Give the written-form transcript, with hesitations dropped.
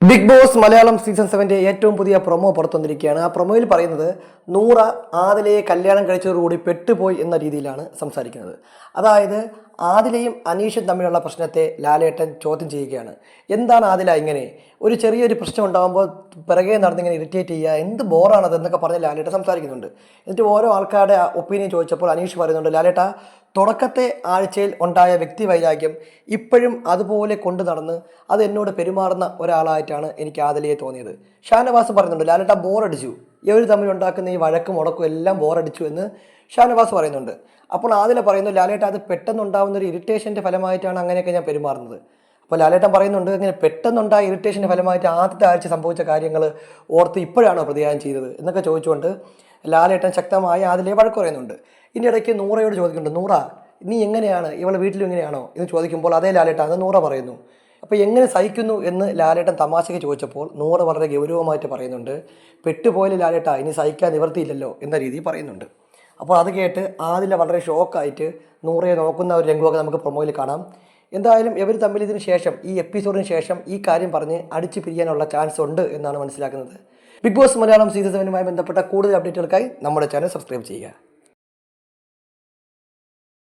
Big boss Malayalam season 7 ഏറ്റവും പുതിയ promo പുറത്തുവന്നിരിക്കുകയാണ്. ആ പ്രൊമോയിൽ പറയുന്നത് നൂറ ആദിലയെ കല്യാണം കഴിച്ചതോടുകൂടി പെട്ടുപോയി എന്ന രീതിയിലാണ് സംസാരിക്കുന്നത്. അതായത് ആദിലയും അനീഷും തമ്മിലുള്ള പ്രശ്നത്തെ ലാലേട്ടൻ ചോദ്യം ചെയ്യുകയാണ്. എന്താണ് ആദില ഇങ്ങനെ ഒരു ചെറിയൊരു പ്രശ്നം ഉണ്ടാകുമ്പോൾ പിറകെ നടന്നിങ്ങനെ ഇറിറ്റേറ്റ് ചെയ്യുക, എന്ത് ബോറാണത് എന്നൊക്കെ പറഞ്ഞ് ലാലേട്ടൻ സംസാരിക്കുന്നുണ്ട്. എന്നിട്ട് ഓരോ ആൾക്കാരുടെ ഒപ്പീനിയൻ ചോദിച്ചപ്പോൾ അനീഷ് പറയുന്നുണ്ട്, ലാലേട്ട തുടക്കത്തെ ആഴ്ചയിൽ ഉണ്ടായ വ്യക്തി വൈരാഗ്യം ഇപ്പോഴും അതുപോലെ കൊണ്ടു നടന്ന് അത് എന്നോട് പെരുമാറുന്ന ഒരാളായിട്ടാണ് എനിക്ക് ആദിലയെ തോന്നിയത്. ഷാനവാസ് പറയുന്നുണ്ട്, ലാലേട്ട ബോറടിച്ചു, ഇവർ തമ്മിൽ ഉണ്ടാക്കുന്ന ഈ വഴക്കും മുടക്കും എല്ലാം ബോറടിച്ചു എന്ന് ഷാനവാസ് പറയുന്നുണ്ട്. അപ്പോൾ ആദില പറയുന്നു, ലാലേട്ട അത് പെട്ടെന്നുണ്ടാകുന്ന ഒരു ഇറിറ്റേഷൻ്റെ ഫലമായിട്ടാണ് അങ്ങനെയൊക്കെ ഞാൻ പെരുമാറുന്നത്. അപ്പോൾ ലാലേട്ടൻ പറയുന്നുണ്ട്, ഇങ്ങനെ പെട്ടെന്നുണ്ടായ ഇറിറ്റേഷൻ്റെ ഫലമായിട്ട് ആദ്യത്തെ ആഴ്ച സംഭവിച്ച കാര്യങ്ങൾ ഓർത്ത് ഇപ്പോഴാണോ പ്രതികാരം ചെയ്തത് എന്നൊക്കെ ചോദിച്ചുകൊണ്ട് ലാലേട്ടൻ ശക്തമായി ആദിലയെ വഴക്ക് പറയുന്നുണ്ട്. ഇതിൻ്റെ ഇടയ്ക്ക് നൂറയോട് ചോദിക്കുന്നുണ്ട്, നൂറ നീ എങ്ങനെയാണ് ഇവളെ വീട്ടിലും ഇങ്ങനെയാണോ എന്ന് ചോദിക്കുമ്പോൾ അതേ ലാലേട്ടൻ അത് നൂറ പറയുന്നു. അപ്പോൾ എങ്ങനെ സഹിക്കുന്നു എന്ന് ലാലേട്ടൻ തമാശയ്ക്ക് ചോദിച്ചപ്പോൾ നൂറ വളരെ ഗൗരവമായിട്ട് പറയുന്നുണ്ട്, പെട്ടുപോയാലും ലാലേട്ട ഇനി സഹിക്കാൻ നിവൃത്തിയില്ലല്ലോ എന്ന രീതിയിൽ പറയുന്നുണ്ട്. അപ്പോൾ അത് കേട്ട് ആദില വളരെ ഷോക്കായിട്ട് നൂറയെ നോക്കുന്ന ഒരു രംഗമൊക്കെ നമുക്ക് പ്രൊമോയിൽ കാണാം. എന്തായാലും ഇവർ തമ്മിൽ ഇതിന് ശേഷം ഈ എപ്പിസോഡിന് ശേഷം ഈ കാര്യം പറഞ്ഞ് അടിച്ചു പിരിയാനുള്ള ചാൻസ് ഉണ്ട് എന്നാണ് മനസ്സിലാക്കുന്നത്. ബിഗ് ബോസ് മലയാളം സീസൺ 7 ബന്ധപ്പെട്ട കൂടുതൽ അപ്ഡേറ്റുകൾക്കായി നമ്മുടെ ചാനൽ സബ്സ്ക്രൈബ് ചെയ്യുക.